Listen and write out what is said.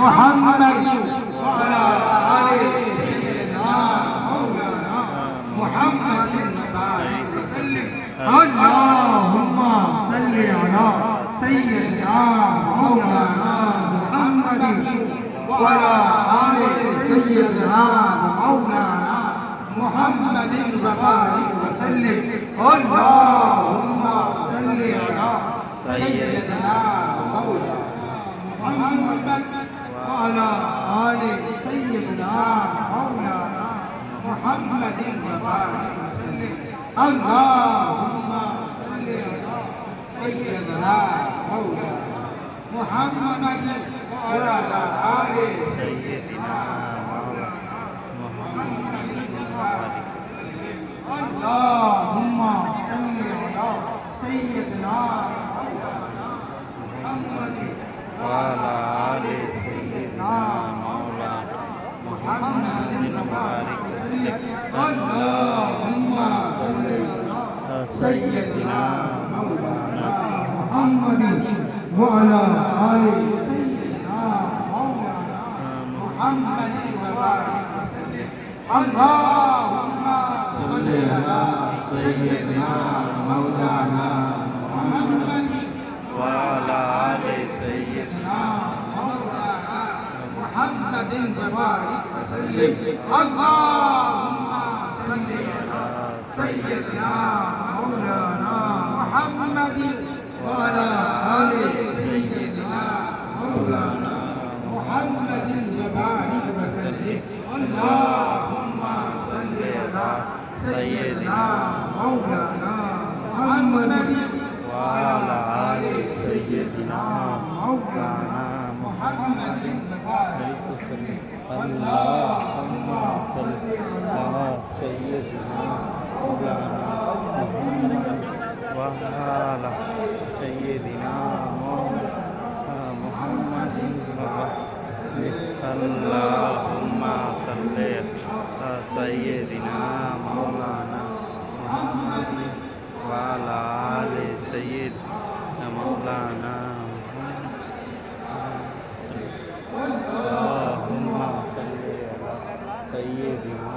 محمد وعلى آل سيدنا مولانا محمد وبارك وسلم اللهم صل على سيدنا مولانا محمد وعلى آل سيدنا مولانا محمد وبارك وسلم اللهم صل على سيدنا مولانا محمد وعلى آل سيدنا مولانا محمد وبارك وسلم اللهم صل على سيدنا مولانا محمد وعلى آل سيدنا مولانا محمد وبارك وسلم اللهم صل على سيدنا مولانا محمد وعلى آل سيدنا مولانا محمد وبارك وسلم اللهم صل على سيدنا مولانا محمد وعلى آل سيدنا مولانا محمد وبارك وسلم اللهم صل على سيدنا مولانا محمد وعلى آل سيدنا مولانا محمد وبارك وسلم اللهم صل على سيدنا مولانا محمد وعلى آل سيدنا مولانا محمد وبارك وسلم اللهم صل على سيدنا مولانا محمد وعلى آل سيدنا مولانا محمد وبارك وسلم اللهم صل على سيدنا مولانا محمد وعلى سيدنا محمد اللهم صل على سيدنا مولانا محمد وعلى آل سيدنا مولانا اللهم صل على سيدنا